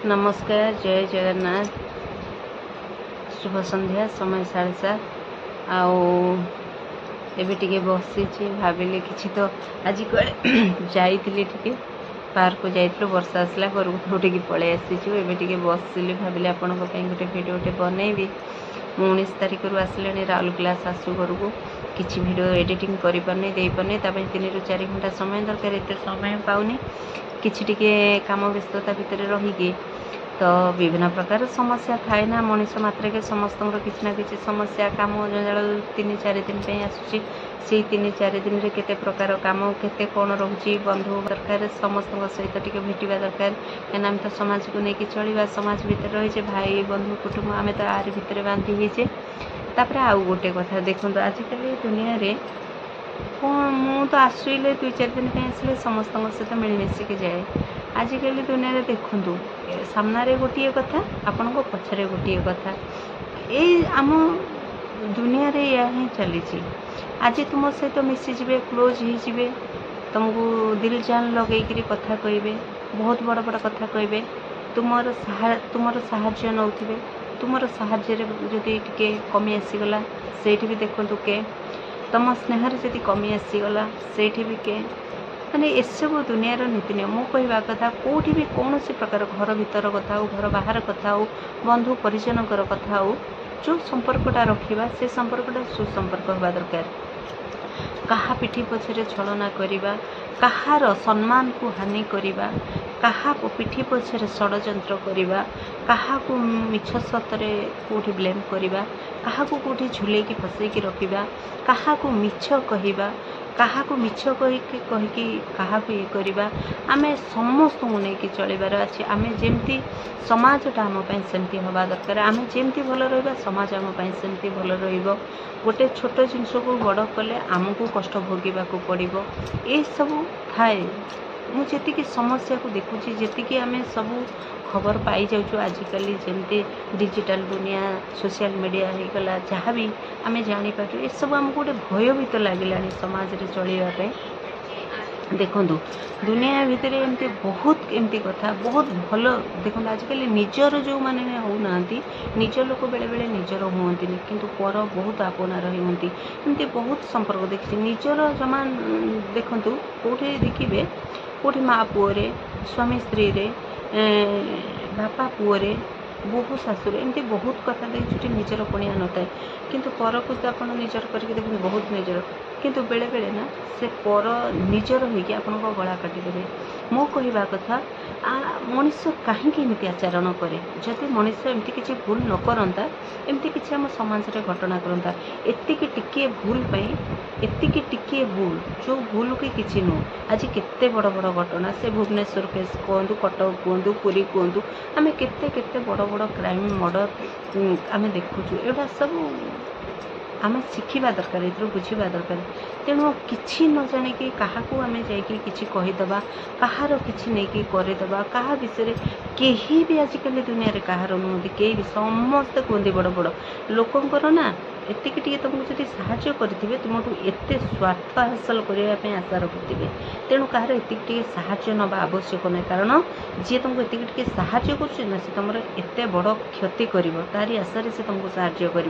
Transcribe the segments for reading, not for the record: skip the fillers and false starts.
नमस्कार, जय जगन्नाथ। शुभ संध्या। समय 7:30 एबे टिके बसी भाविले किछि तो आज जाइथिले टिके पार्क को जाइथिलो वर्षा आसला घर को उठिकी पळे आसीछु। एबे टिके बसिले भाविले आपनको पई गोटे वीडियो गोटे बनैबी। 19 तारिख रु आसले राउरकेला सासू घर को किछि वीडियो एडिटिंग करि परने देई परने ता पई 3 रु 4 घंटा समय दरकार। एते समय पाउनी किछि टिके काम व्यस्तता भितर रहिके तो विभिन्न प्रकार समस्या थाए ना मनीष मात्र के समस्त किसी ना किसी समस्या काम जंजाल 3-4 दिन पे आसुची। से 3-4 दिन रे केते प्रकार काम केते कौन रोची बंधु दरकार समस्त सहित टिके भेटिबा दरकार। एना हम तो समाज को लेकिन चलवा समाज भितर रही भाई बंधु कुटुंब आम तो आर भितर बांधी होचे। तापर आउ गोटे कथा देखो आजिकल दुनिया रे मु तो आसुले 2-4 दिन पे आसले समस्त सहित मिलमिशिक जाए। आजिकल दुनिया रे देखु सामने गोटे कथा आपण को पछरे गोटे कथा ये आम दुनिया रे या ही चली। आज तुम सहित मिशीजे क्लोज हो तुमको दिल जान लगे कथा कहे बहुत बड़ बड़ कथा कहे तुम साहाଯ୍य नौथिबे तुम साहाଯ୍य जदि टिके कमी आसीगला से भी देखु के तुम स्नेह जदि कमी आसीगला से भी के माने एसबू दुनियार नीति नियम मु कहवा कथा कौटी भी कौन प्रकार घर भीतर कथा हो घर बाहर कथा हो बंधु परिजन कथा हो जो संपर्कटा रखा से संपर्कटा सुसंपर्क होगा दरकार। कहा पिठी पछरे छलना करिबा कहार सम्मान को हानि करिबा कहा पिठी पछरे षडयंत्र करिबा कहा को मिछ सतरे कोठी ब्लेम करिबा कहा को कोठी झुलेकी फसेकी रखिबा कहा को मिछ कहिबा कहा को मिछ कहिकी कहा को ये करिबा आमे समस्त को नहीं चलबार अच्छे। आमे जेमती समाजटा आम सेमती हवा दरकार। आमे जेमती भल रहिबा समाज आम सेमती भल रहिबो। गोटे छोट जिनस को बड़ कले आमको कष्ट भोगवा को पड़ो ये सब थाए। मुझे समस्या को देखुची जी आम सब खबर पाई जाऊँ आजिकल जमती डिजिटल दुनिया सोशल मीडिया हो गला जहाँ भी आम जापर ये सब आमको गोटे भयभीत लगे समाज रे चलवाई। देखु दुनिया भितर एमती बहुत एमती कथा बहुत भल देखो आजिकल निजर जो मैंने होना निज लोक बेले बेले निजर हुंती किंतु पर बहुत आपनार होती एमती बहुत संपर्क देखी निजर जमा देखु कौटे देखिए कौटे माँ पुओरे स्वामी स्त्री रे बापा पुओरे बहु शाशुर एमती बहुत कथा देखिए निजर पणिया न थाए किंतु पर को आप निजर करके देखते बहुत निजर किंतु बेले बेले ना से पर निजर होगी आपण गला काटिदेवे। मो कहवा कथा मनीष कहीं आचरण करे जदि मनीष एमती किसी भूल न करता एमती किसी आम समाज रे घटना करता एतिकी टिके भूल एतिकी टिके भूल जो भूल के किसी नुह आज केते बड़ बड़ घटना से भुवनेश्वर केस कहतु कटक कहतु पुरी कहतु आम केते बड़ बड़ क्राइम मर्डर आम देखुचु एटा सब आम शिखा दरकार ये बुझा दरकार। तेणु किसी न जाणिकी क्या आम जादे कहार कि नहीं करदेबा क्या विषय कहीं भी आजिकल दुनिया रे कहार नुहति कहीं भी समस्ते कहते बड़ बड़ लोकंर ना एतिकी तुमको जब साहाय्य करेंगे तुमको एत स्वार्थ हासिल करने आशा रखुवे तेणु कहार एतिकी साहाय्य नवा आवश्यक ना कारण जी तुमको एतिकी साहाय्य कर तुम एत बड़ क्षति कर तारी आशार से तुमको साहाय्य कर।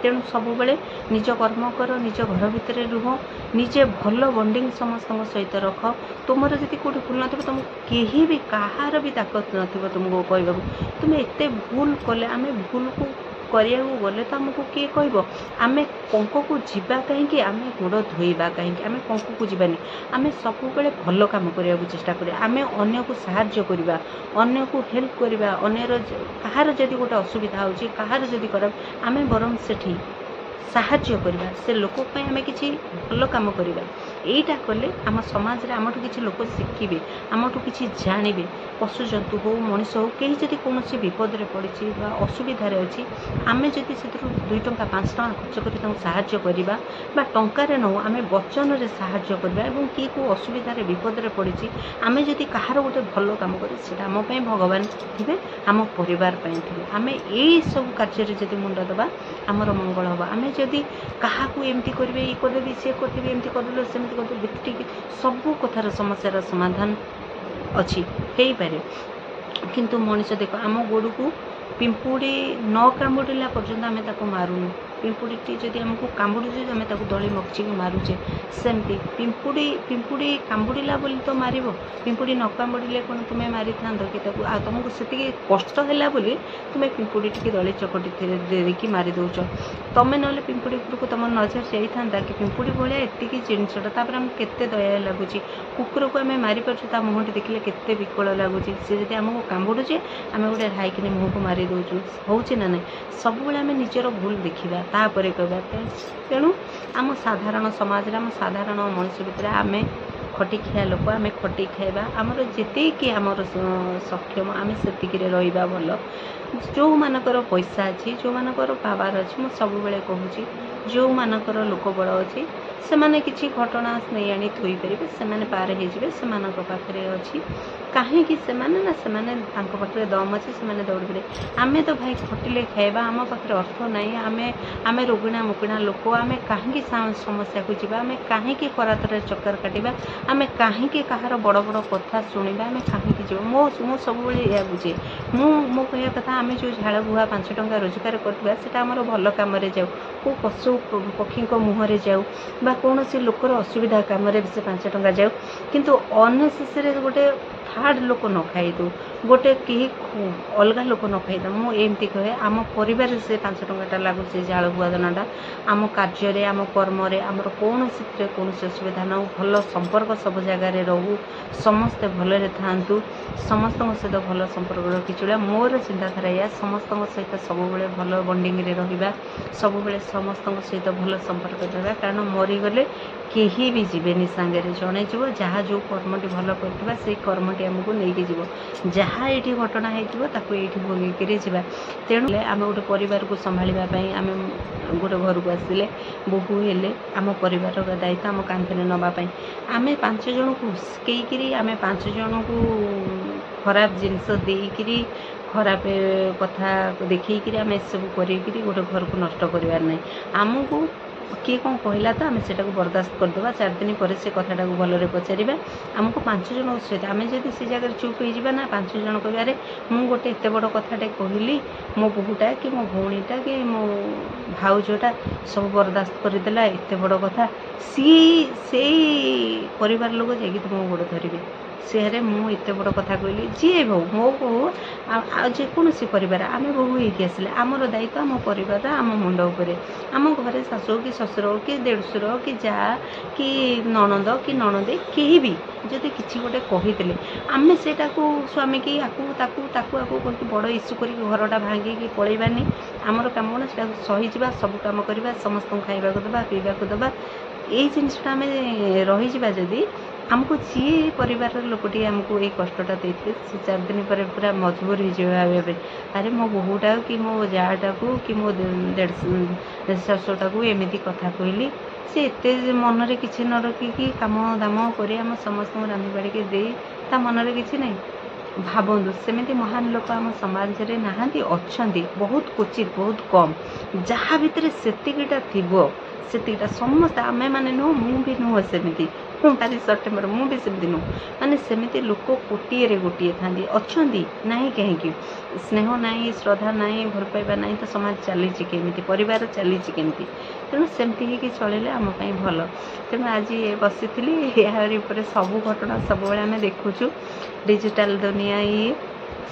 तेणु सब बेले निज कर्म कर निज घर भितर रुह निजे भल बंडिंग समस्त सहित रख तुम जब कौट भूल न तुम कहीं भी कहार भी ताकत न तुमको कहू तुम एत भूल कले आम भूल को करिया गले तो आमको किए कह आम कंक को जीवा कहीं आम गोड़ धोइबा कहीं आम कंक को जीवानी आम सब बेले भल काम करने को चेष्टा करें आम अन्य को साहाय्य करवा अन्य को हेल्प करवा अन्यर कहार जदि गोटे असुविधा होची कहार जदि खराब आम बरम सेठी साहाय्य करवा से लोक आम कि भल काम करवा यहीटा कले आम समाज रे आमठू किसी लोक शिखिबे आमठू किसी जानवे पशु जंतु हो मनीष हो कहीं जदि कौन विपद में पड़ी असुविधार अच्छी आम जदि से 2 टंका 5 टंका खर्च कर साहाय्य करवा टंकार न आम वचन रे साहाय्य करवा एवं किए को असुविधार विपद में पड़ी आम जदि कहार गोटे भल काम करे आम भगवान थे आम परिवार थे आम यही सब कार्य जदि मुंड दबा आमर मंगल हम आम जदि क्या एमती करेंगे ये करदेवी सी करदेवी एमती करदे सेमती करदे सब कथार समस्यार समाधान अच्छी हो पारे କିନ୍ତୁ ମଣିଷ ଦେଖ ଆମ ଗୋଡ଼କୁ ପିମ୍ପୁଡ଼ି ନ କାମୁଡ଼ିଲା ପର୍ଯ୍ୟନ୍ତ ଆମେ ତାକୁ ମାରୁନୁ। ପିମ୍ପୁଡ଼ିଟି ଯଦି ଆମକୁ କାମୁଡ଼ୁଛି ଆମେ ତାକୁ ଦଳି ମକଚିକି ମାରୁଛେ। ସେମିତି ପିମ୍ପୁଡ଼ି କାମୁଡ଼ିଲା ବୋଲି ତ ମାରିବ। ପିମ୍ପୁଡ଼ି ନ କାମୁଡ଼ିଲେ କ'ଣ ତୁମେ ମାରିଥାନ୍ତ କି ତାକୁ? ଆଉ ତୁମକୁ ସେତିକି କଷ୍ଟ ହେଲା ବୋଲି ତୁମେ ପିମ୍ପୁଡ଼ି ଟିକେ ଦଳି ଚକଟି ଦେଇକି ମାରି ଦେଉଛ। ତୁମେ ନହେଲେ ପିମ୍ପୁଡ଼ି ଉପରକୁ ତୁମର ନଜର ଯାଇଥାନ୍ତା କି ପିମ୍ପୁଡ଼ି ଭଳିଆ ଏତିକି ଜିନିଷଟା। ତାପରେ ଆମକୁ କେତେ ଦୟା ଲାଗୁଛି। କୁକୁରକୁ ଆମେ ମାରିପାରୁଛୁ, ତା ମୁହଁଟି ଦେଖିଲେ କେତେ ବିକଳ ଲାଗୁଛି। ସେ ଯଦି ଆମକୁ କାମୁଡ଼ୁଛି ଆମେ ଗୋଟେ ଢାଇକିନି ମୁହଁକୁ ମାରି ଦେଉଛୁ। ହେଉଛି ନା ନାହିଁ? ସବୁବେଳେ ଆମେ ନିଜର ଭୁଲ ଦେଖିବା, ତାପରେ କହିବା। ତେଣୁ ଆମ ସାଧାରଣ ସମାଜରେ, ଆମ ସାଧାରଣ ମଣିଷ ଭିତରେ ଆମେ ଖଟିଖିଆ ଲୋକ, ଆମେ ଖଟି ଖାଇବା। ଆମର ଯେତିକି ଆମର ସକ୍ଷମ ଆମେ ସେତିକିରେ ରହିବା ଭଲ। ଯେଉଁମାନଙ୍କର ପଇସା ଅଛି, ଯେଉଁମାନଙ୍କର ପାୱାର ଅଛି, ମୁଁ ସବୁବେଳେ କହୁଛି ଯେଉଁମାନଙ୍କର ଲୋକବଳ ଅଛି ସେମାନେ କିଛି ଘଟଣା ନେଇ ଆଣି ଥୋଇପାରିବେ, ସେମାନେ ପାର ହେଇଯିବେ, ସେମାନଙ୍କ ପାଖରେ ଅଛି। କାହିଁକି ସେମାନେ ନା ସେମାନେ ତାଙ୍କ ପାଖରେ ଦମ୍ ଅଛି, ସେମାନେ ଦୌଡ଼ିପାରିବେ। ଆମେ ତ ଭାଇ ଖଟିଲେ ଖାଇବା, ଆମ ପାଖରେ ଅର୍ଥ ନାହିଁ, ଆମେ ରୋଗିଣା ମୁକିଣା ଲୋକ। ଆମେ କାହିଁକି ସମସ୍ୟାକୁ ଯିବା? ଆମେ କାହିଁକି କରାତରେ ଚକ୍କର କାଟିବା? ଆମେ କାହିଁକି କାହାର ବଡ଼ ବଡ଼ କଥା ଶୁଣିବା? ଆମେ କାହିଁକି ଯିବା? ମୁଁ ସବୁବେଳେ ଏହା ବୁଝେ। ମୋ କହିବା କଥା, ଆମେ ଯେଉଁ ଝାଳ ବୁହା 5 ଟଙ୍କା ରୋଜଗାର କରୁଥିବା ସେଟା ଆମର ଭଲ କାମରେ ଯାଉ, କେଉଁ ପଶୁ ପକ୍ଷୀଙ୍କ ମୁହଁରେ ଯାଉ, ବା କୌଣସି ଲୋକର ଅସୁବିଧା କାମରେ ସେ 5 ଟଙ୍କା ଯାଉ। କିନ୍ତୁ ଅନନେସେସାରୀ ଗୋଟେ ଥାର୍ଡ଼ ଲୋକ ନ ଖାଇଦେଉ, ଗୋଟେ କେହି ଅଲଗା ଲୋକ ନ ଖାଇଦେଉ। ମୁଁ ଏମିତି କହେ, ଆମ ପରିବାରରେ ସେ 5 ଟଙ୍କାଟା ଲାଗୁ, ସେ ଝାଳ ବୁହା ଦାନାଟା। ଆମ କାର୍ଯ୍ୟରେ, ଆମ କର୍ମରେ ଆମର କୌଣସିଥିରେ କୌଣସି ଅସୁବିଧା ନ ହେଉ, ଭଲ ସମ୍ପର୍କ ସବୁ ଜାଗାରେ ରହୁ, ସମସ୍ତେ ଭଲରେ ଥାଆନ୍ତୁ, ସମସ୍ତଙ୍କ ସହିତ ଭଲ ସମ୍ପର୍କ ରଖି ଚଳିବା। ମୋର ଚିନ୍ତାଧାରା ଏଇଆ, ସମସ୍ତଙ୍କ ସହିତ ସବୁବେଳେ ଭଲ ବଣ୍ଡିଂରେ ରହିବା, ସବୁବେଳେ ସମସ୍ତଙ୍କ ସହିତ ଭଲ ସମ୍ପର୍କ ରହିବା। କାରଣ ମରିଗଲେ କେହି ବି ଯିବେନି ସାଙ୍ଗରେ, ଜଣେ ଯିବ। ଯାହା ଯେଉଁ କର୍ମଟି ଭଲ କରିଥିବା ସେଇ କର୍ମଟି ଆମକୁ ନେଇକି ଯିବ। ଯାହା ଏଇଠି ଘଟଣା ହେଇଥିବ ତାକୁ ଏଇଠି ଭୋଗିକିରି ଯିବା। ତେଣୁ ଆମେ ଗୋଟେ ପରିବାରକୁ ସମ୍ଭାଳିବା ପାଇଁ, ଆମେ ଗୋଟେ ଘରକୁ ଆସିଲେ, ବୋହୂ ହେଲେ, ଆମ ପରିବାରର ଦାୟିତ୍ୱ ଆମ କାନ୍ଧରେ ନେବା ପାଇଁ ଆମେ 5 ଜଣଙ୍କୁ ଉସ୍କେଇକିରି, ଆମେ 5 ଜଣଙ୍କୁ ଖରାପ ଜିନିଷ ଦେଇକିରି, ଖରାପ କଥା ଦେଖେଇକିରି ଆମେ ଏସବୁ କରିକିରି ଗୋଟେ ଘରକୁ ନଷ୍ଟ କରିବାର ନାହିଁ। ଆମକୁ କିଏ କ'ଣ କହିଲା ତ ଆମେ ସେଟାକୁ ବରଦାସ୍ତ କରିଦେବା। 4 ଦିନ ପରେ ସେ କଥାଟାକୁ ଭଲରେ ପଚାରିବା। ଆମକୁ 5 ଜଣଙ୍କ ସହିତ, ଆମେ ଯଦି ସେ ଜାଗାରେ ଚୁପ୍ ହେଇଯିବା ନା, 5 ଜଣ କହିବାରେ ମୁଁ ଗୋଟେ ଏତେ ବଡ଼ କଥାଟେ କହିଲି, ମୋ ବୋହୂଟା କି ମୋ ଭଉଣୀଟା କି ମୋ ଭାଉଜଟା ସବୁ ବରଦାସ୍ତ କରିଦେଲା, ଏତେ ବଡ଼ କଥା। ସେଇ ପରିବାର ଲୋକ ଯାଇକି ତୁମକୁ ଗୋଡ଼ ଧରିବେ। ସେରେ ମୁଁ ଏତେ ବଡ଼ କଥା କହିଲି। ଯିଏ ବୋହୂ, ମୋ ବୋହୂ, ଆଉ ଯେକୌଣସି ପରିବାର, ଆମେ ବୋହୂ ହେଇକି ଆସିଲେ ଆମର ଦାୟିତ୍ୱ ଆମ ପରିବାରର, ଆମ ମୁଣ୍ଡ ଉପରେ। ଆମ ଘରେ ଶାଶୁ କି ଶ୍ୱଶୁର କି ଦେଢ଼ଶୁର କି ଯାଆ କି ନଣନ୍ଦ କି ନଣନ୍ଦେଇ କେହି ବି ଯଦି କିଛି ଗୋଟେ କହିଥିଲେ, ଆମେ ସେଇଟାକୁ ସ୍ୱାମୀକି ତାକୁ କହିକି ବଡ଼ ଇସ୍ୟୁ କରିକି ଘରଟା ଭାଙ୍ଗିକି ପଳେଇବାନି। ଆମର କାମ କ'ଣ? ସେଟାକୁ ସହିଯିବା, ସବୁ କାମ କରିବା, ସମସ୍ତଙ୍କୁ ଖାଇବାକୁ ଦେବା, ପିଇବାକୁ ଦେବା। ଏଇ ଜିନିଷଟା ଆମେ ରହିଯିବା ଯଦି, ଆମକୁ ଯିଏ ପରିବାରର ଲୋକଟିଏ ଆମକୁ ଏଇ କଷ୍ଟଟା ଦେଇଥିଲେ, ସେ 4 ଦିନ ପରେ ପୁରା ମଜବୁର ହେଇଯିବ ଭାବେ, ଆରେ ମୋ ବୋହୂଟାକୁ କି ମୋ ଯାଆଟାକୁ କି ମୋ ଶାଶୁଟାକୁ ଏମିତି କଥା କହିଲି। ସେ ଏତେ ମନରେ କିଛି ନ ରଖିକି କାମ ଦାମ କରି ଆମ ସମସ୍ତଙ୍କୁ ରାନ୍ଧି ବାଢ଼ିକି ଦେଇ ତା ମନରେ କିଛି ନାହିଁ। ଭାବନ୍ତୁ, ସେମିତି ମହାନ ଲୋକ ଆମ ସମାଜରେ ନାହାନ୍ତି? ଅଛନ୍ତି, ବହୁତ କ୍ୱଚିତ୍, ବହୁତ କମ୍। ଯାହା ଭିତରେ ସେତିକିଟା ଥିବ, ସେତିକିଟା ସମସ୍ତେ, ଆମେମାନେ ନୁହଁ, ମୁଁ ବି ନୁହଁ ସେମିତି, ମୁଁ ଭାରି ସେପ୍ଟେମ୍ବର, ମୁଁ ବି ସେମିତି ନୁହଁ। ମାନେ ସେମିତି ଲୋକ କୋଟିଏରେ ଗୋଟିଏ ଥାନ୍ତି, ଅଛନ୍ତି। ନାହିଁ କାହିଁକି? ସ୍ନେହ ନାହିଁ, ଶ୍ରଦ୍ଧା ନାହିଁ, ଭଲ ପାଇବା ନାହିଁ ତ ସମାଜ ଚାଲିଛି କେମିତି? ପରିବାର ଚାଲିଛି କେମିତି? ତେଣୁ ସେମିତି ହେଇକି ଚଳିଲେ ଆମ ପାଇଁ ଭଲ। ତେଣୁ ଆଜି ବସିଥିଲି, ଏହାରି ଉପରେ ସବୁ ଘଟଣା ସବୁବେଳେ ଆମେ ଦେଖୁଛୁ। ଡିଜିଟାଲ ଦୁନିଆ,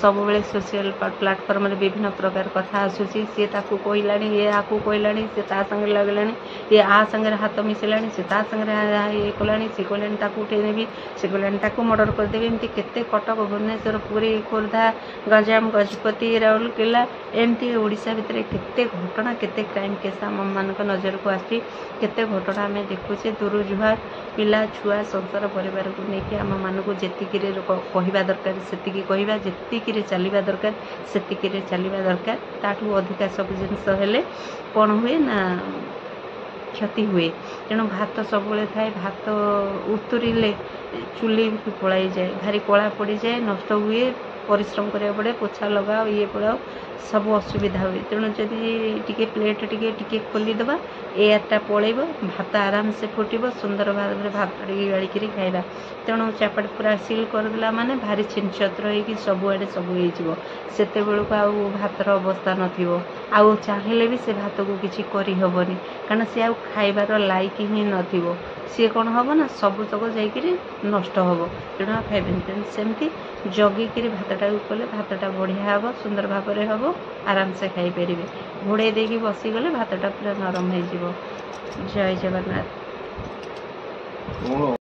ସବୁବେଳେ ସୋସିଆଲ ପ୍ଲାଟଫର୍ମରେ ବିଭିନ୍ନ ପ୍ରକାର କଥା ଆସୁଛି। ସିଏ ତାକୁ କହିଲାଣି, ଇଏ ଆକୁ କହିଲାଣି, ସେ ତା ସାଙ୍ଗରେ ଲାଗିଲାଣି, ଇଏ ଆ ସାଙ୍ଗରେ ହାତ ମିଶିଲାଣି, ସେ ତା ସାଙ୍ଗରେ ଇଏ କଲାଣି, ସେ କହିଲାଣି ତାକୁ ଉଠେଇ ନେବି, ସେ କହିଲାଣି ତାକୁ ମର୍ଡ଼ର କରିଦେବି। ଏମିତି କେତେ କଟକ, ଭୁବନେଶ୍ୱର, ପୁରୀ, ଖୋର୍ଦ୍ଧା, ଗଞ୍ଜାମ, ଗଜପତି, ରାଉରକେଲା, ଏମିତି ଓଡ଼ିଶା ଭିତରେ କେତେ ଘଟଣା, କେତେ କ୍ରାଇମ୍ କେସ୍ ଆମମାନଙ୍କ ନଜରକୁ ଆସୁଛି। କେତେ ଘଟଣା ଆମେ ଦେଖୁଛେ। ଦୂର ଜୁହାର, ପିଲା ଛୁଆ, ସଂସାର, ପରିବାରକୁ ନେଇକି ଆମମାନଙ୍କୁ ଯେତିକିରେ କହିବା ଦରକାର ସେତିକି କହିବା, ଯେତିକିରେ ଚାଲିବା ଦରକାର ସେତିକିରେ ଚାଲିବା ଦରକାର। ତାଠୁ ଅଧିକା ସବୁ ଜିନିଷ ହେଲେ କ'ଣ ହୁଏ ନା କ୍ଷତି ହୁଏ। ତେଣୁ ଭାତ ସବୁବେଳେ ଥାଏ, ଭାତ ଉତୁରିଲେ ଚୁଲି ପଳାଇଯାଏ, ଭାରି କଳା ପଡ଼ିଯାଏ, ନଷ୍ଟ ହୁଏ, ପରିଶ୍ରମ କରିବାକୁ ପଡ଼େ, ପୋଛା ଲଗାଅ ଇଏ ପଳାଅ ସବୁ ଅସୁବିଧା ହୁଏ। ତେଣୁ ଯଦି ଟିକେ ପ୍ଲେଟ୍ ଟିକେ ଖୋଲିଦେବା ଏୟାରଟା ପଳେଇବ, ଭାତ ଆରାମସେ ଫୁଟିବ, ସୁନ୍ଦର ଭାବରେ ଭାତ ଟିକେ ଗାଳିକିରି ଖାଇବା। ତେଣୁ ଚାପାଟି ପୁରା ସିଲ୍ କରିଦେଲା ମାନେ ଭାରି ଛିନଛତ୍ର ହେଇକି ସବୁଆଡ଼େ ସବୁ ହେଇଯିବ। ସେତେବେଳକୁ ଆଉ ଭାତର ଅବସ୍ଥା ନଥିବ, ଆଉ ଚାହିଁଲେ ବି ସେ ଭାତକୁ କିଛି କରିହେବନି, କାରଣ ସେ ଆଉ ଖାଇବାର ଲାଇକ୍ ହିଁ ନଥିବ। ସିଏ କ'ଣ ହେବ ନା ସବୁତକ ଯାଇକିରି ନଷ୍ଟ ହେବ, ତେଣୁ ଆଉ ଖାଇବେନି। ତେଣୁ ସେମିତି ଜଗିକିରି ଭାତଟାକୁ କଲେ ଭାତଟା ବଢ଼ିଆ ହେବ, ସୁନ୍ଦର ଭାବରେ ହେବ, ଆରାମସେ ଖାଇପାରିବେ। ଘୋଡ଼େଇ ଦେଇକି ବସିଗଲେ ଭାତଟା ପୁରା ନରମ ହେଇଯିବ। ଜୟ ଜଗନ୍ନାଥ।